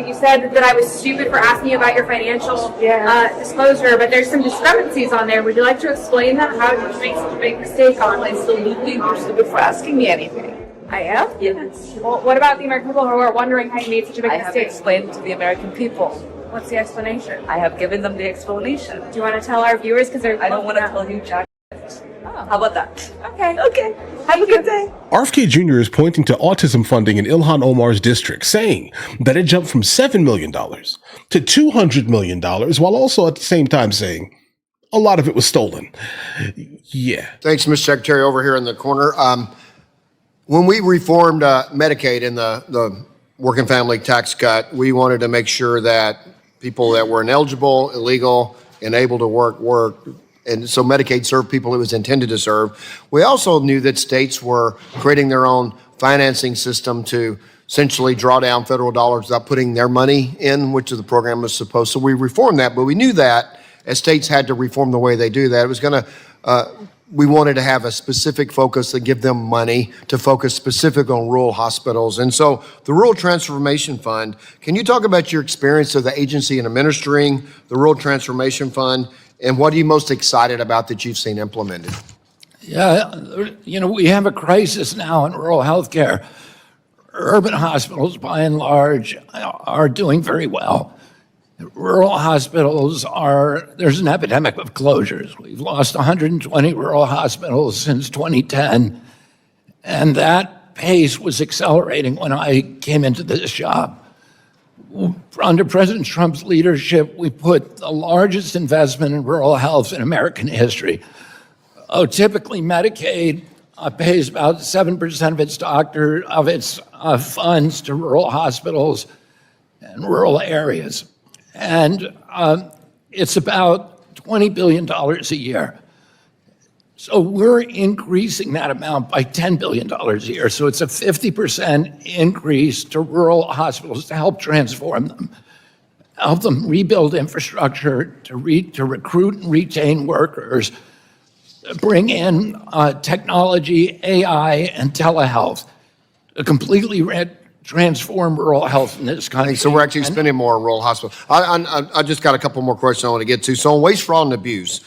you said that I was stupid for asking you about your financial disclosure, but there's some discrepancies on there. Would you like to explain that? How did you make such a big mistake on it? Absolutely, you're stupid for asking me anything. I am? Yes. Well, what about the American people who are wondering how you made such a big I have mistake? explained to the American people. What's the explanation? I have given them the explanation. Do you want to tell our viewers? Because I don't want to tell you jack. How about that? Okay. Okay. Have a good day. RFK Jr. is pointing to autism funding in Ilhan Omar's district, saying that it jumped from $7 million to $200 million, while also at the same time saying a lot of it was stolen. Yeah. Thanks, Mr. Secretary, over here in the corner. When we reformed Medicaid in the working family tax cut, we wanted to make sure that people that were ineligible, illegal, and able to worked. And so Medicaid served people it was intended to serve. We also knew that states were creating their own financing system to essentially draw down federal dollars without putting their money in, which the program was supposed to. So we reformed that, but we knew that as states had to reform the way they do that, it was going to, we wanted to have a specific focus to give them money to focus specific on rural hospitals. And so the Rural Transformation Fund, can you talk about your experience of the agency in administering the Rural Transformation Fund? And what are you most excited about that you've seen implemented? Yeah, we have a crisis now in rural healthcare. Urban hospitals, by and large, are doing very well. Rural hospitals there's an epidemic of closures. We've lost 120 rural hospitals since 2010, and that pace was accelerating when I came into this job. Under President Trump's leadership, we put the largest investment in rural health in American history. Typically, Medicaid pays about 7% of its funds to rural hospitals and rural areas. And it's about $20 billion a year. So we're increasing that amount by $10 billion a year. So it's a 50% increase to rural hospitals to help transform them, help them rebuild infrastructure, to recruit and retain workers, bring in technology, AI, and telehealth to completely transform rural health in this country. So we're actually spending more on rural hospitals. I just got a couple more questions I want to get to. So on waste, fraud, and abuse,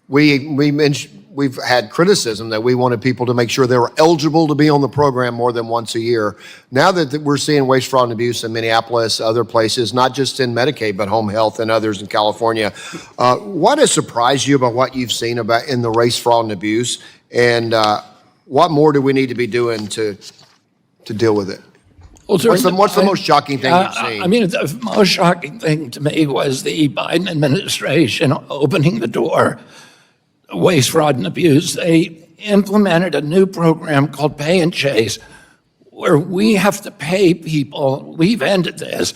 we've had criticism that we wanted people to make sure they were eligible to be on the program more than once a year. Now that we're seeing waste, fraud, and abuse in Minneapolis, other places, not just in Medicaid, but home health and others in California, what has surprised you about what you've seen about in the waste, fraud, and abuse? And what more do we need to be doing to deal with it? Well, what's the most shocking thing you've seen? I mean, the most shocking thing to me was the Biden administration opening the door waste, fraud, and abuse. They implemented a new program called Pay and Chase, where we have to pay people. We've ended this.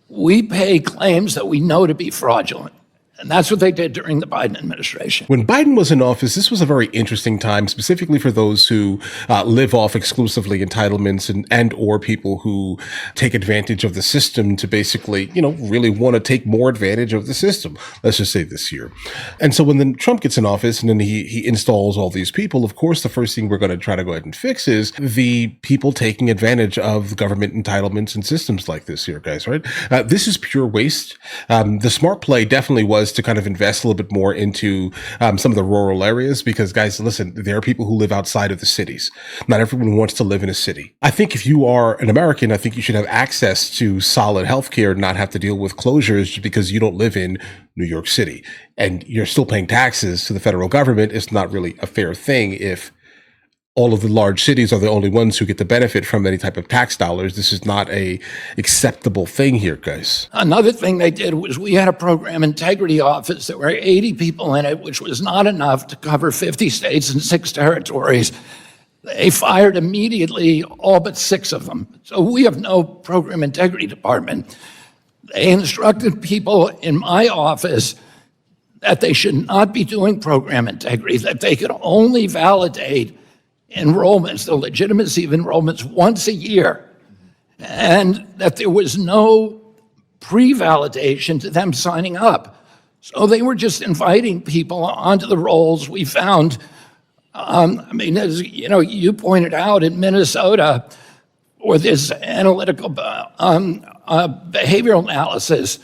We pay claims that we know to be fraudulent. And that's what they did during the Biden administration. When Biden was in office, this was a very interesting time, specifically for those who live off exclusively entitlements and or people who take advantage of the system to basically, really want to take more advantage of the system. Let's just say this year. And so when then Trump gets in office and then he installs all these people, of course, the first thing we're going to try to go ahead and fix is the people taking advantage of government entitlements and systems like this here, guys, right? This is pure waste. The smart play definitely was to kind of invest a little bit more into some of the rural areas because, guys, listen, there are people who live outside of the cities. Not everyone wants to live in a city. I think if you are an American, I think you should have access to solid healthcare and not have to deal with closures just because you don't live in New York City and you're still paying taxes to the federal government. It's not really a fair thing if all of the large cities are the only ones who get to benefit from any type of tax dollars. This is not a acceptable thing here, guys. Another thing they did was we had a program integrity office. There were 80 people in it, which was not enough to cover 50 states and 6 territories. They fired immediately all but 6 of them. So we have no program integrity department. They instructed people in my office that they should not be doing program integrity, that they could only validate enrollments, the legitimacy of enrollments once a year, and that there was no pre-validation to them signing up. So they were just inviting people onto the rolls. We found, as you pointed out, in Minnesota, or this analytical behavioral analysis,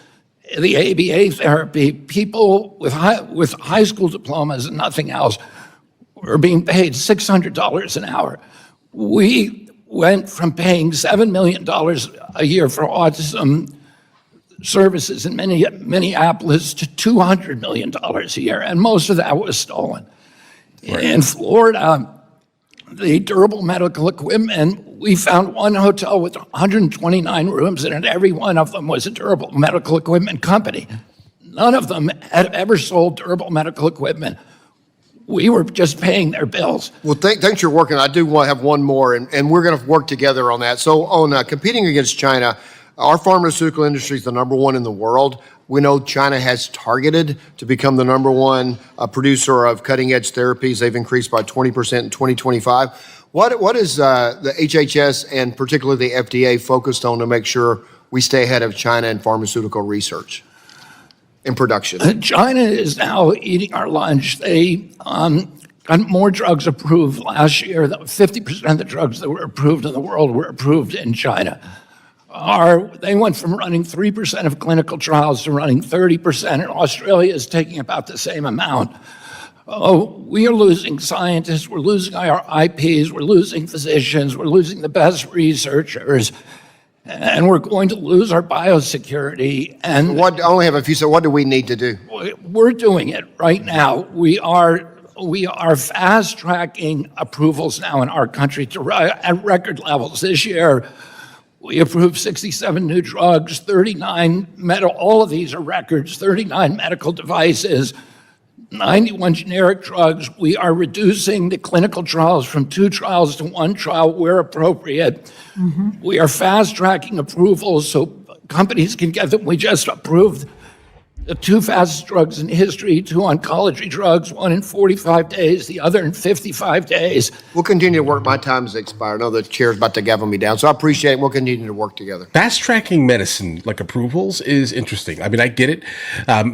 the ABA therapy, people with high school diplomas and nothing else were being paid $600 an hour. We went from paying $7 million a year for autism services in Minneapolis to $200 million a year, and most of that was stolen. Right. In Florida, the durable medical equipment, we found one hotel with 129 rooms, and every one of them was a durable medical equipment company. None of them had ever sold durable medical equipment. We were just paying their bills. Well, thanks for working. I do want to have one more, and we're going to work together on that. So on competing against China, our pharmaceutical industry is the #1 in the world. We know China has targeted to become the #1 producer of cutting-edge therapies. They've increased by 20% in 2025. What is the HHS and particularly the FDA focused on to make sure we stay ahead of China in pharmaceutical research and production? China is now eating our lunch. They got more drugs approved last year. 50% of the drugs that were approved in the world were approved in China. They went from running 3% of clinical trials to running 30%, and Australia is taking about the same amount. We are losing scientists, we're losing our IPs, we're losing physicians, we're losing the best researchers, and we're going to lose our biosecurity. And I only have a few, so what do we need to do? We're doing it right now. We are fast-tracking approvals now in our country at record levels. This year, we approved 67 new drugs, 39 all of these are records, 39 medical devices, 91 generic drugs. We are reducing the clinical trials from 2 trials to 1 trial where appropriate. Mm-hmm. We are fast-tracking approvals so companies can get them. We just approved the 2 fastest drugs in history, 2 oncology drugs, one in 45 days, the other in 55 days. We'll continue to work. My time's expired. I know the chair's about to gavel me down, so I appreciate it. We'll continue to work together. Fast-tracking medicine, like approvals, is interesting. I mean, I get it.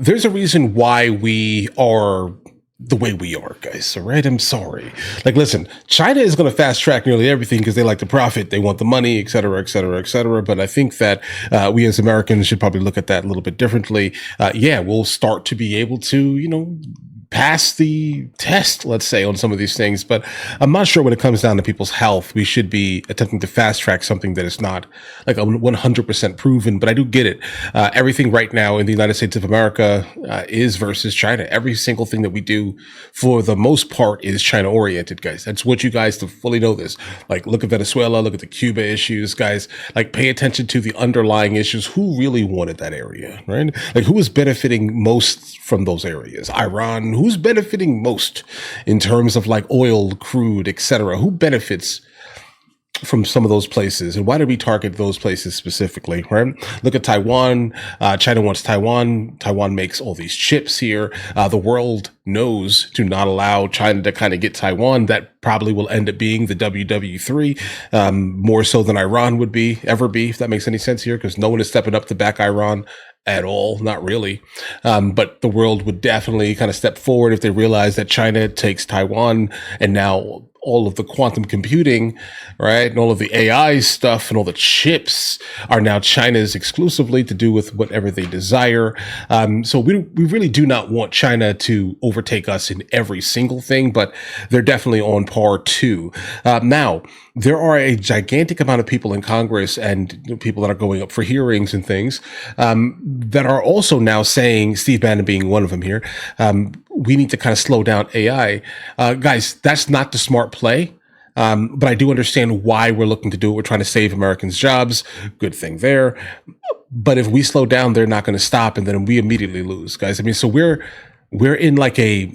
There's a reason why we are the way we are, guys. All right, I'm sorry. Like, listen, China is going to fast track nearly everything because they like to profit, they want the money, et cetera, et cetera, et cetera. But I think that we as Americans should probably look at that a little bit differently. Yeah, we'll start to be able to, pass the test, let's say, on some of these things. But I'm not sure when it comes down to people's health, we should be attempting to fast track something that is not like 100% proven. But I do get it. Everything right now in the United States of America is versus China. Every single thing that we do, for the most part, is China oriented, guys. That's what you guys to fully know this. Like, look at Venezuela, look at the Cuba issues, guys. Like, pay attention to the underlying issues. Who really wanted that area, right? Like, who is benefiting most from those areas? Iran. Who's benefiting most in terms of like oil, crude, etc.? Who benefits from some of those places, and why do we target those places specifically, right? Look at Taiwan. China wants Taiwan. Taiwan makes all these chips here. The world knows to not allow China to kind of get Taiwan. That probably will end up being the WW3, more so than Iran would ever be, if that makes any sense here, because no one is stepping up to back Iran at all, not really. But the world would definitely kind of step forward if they realize that China takes Taiwan, and now all of the quantum computing, right, and all of the AI stuff and all the chips are now China's exclusively to do with whatever they desire. So we really do not want China to overtake us in every single thing, but they're definitely on par too. Now, there are a gigantic amount of people in Congress and people that are going up for hearings and things that are also now saying, Steve Bannon being one of them here, we need to kind of slow down AI. Guys, that's not the smart play. But I do understand why we're looking to do it. We're trying to save Americans' jobs. Good thing there. But if we slow down, they're not going to stop, and then we immediately lose, guys. I mean, so we're in like a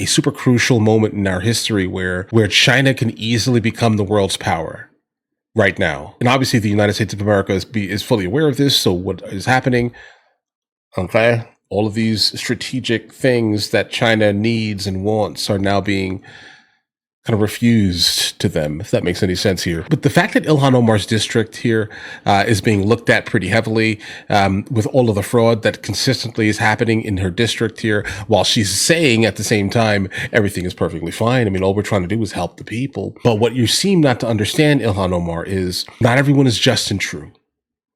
super crucial moment in our history where China can easily become the world's power right now. And obviously the United States of America is fully aware of this. So what is happening? Okay. All of these strategic things that China needs and wants are now being kind of refused to them, if that makes any sense here. But the fact that Ilhan Omar's district here is being looked at pretty heavily with all of the fraud that consistently is happening in her district here, while she's saying at the same time, everything is perfectly fine. I mean, all we're trying to do is help the people. But what you seem not to understand, Ilhan Omar, is not everyone is just and true.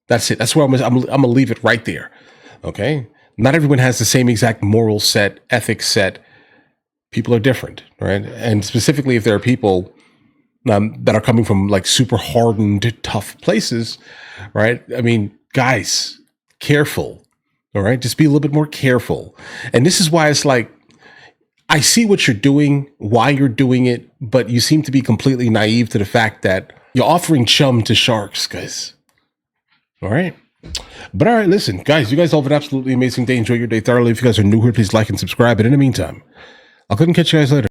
That's it. That's where I'm going to leave it right there. Okay? Not everyone has the same exact moral set, ethics set. People are different, right? And specifically, if there are people that are coming from like super hardened, tough places, right? I mean, guys, careful, all right? Just be a little bit more careful. And this is why it's like, I see what you're doing, why you're doing it, but you seem to be completely naive to the fact that you're offering chum to sharks, guys. All right? But all right, listen, guys, you guys all have an absolutely amazing day. Enjoy your day thoroughly. If you guys are new here, please like and subscribe. But in the meantime, I'll go and catch you guys later.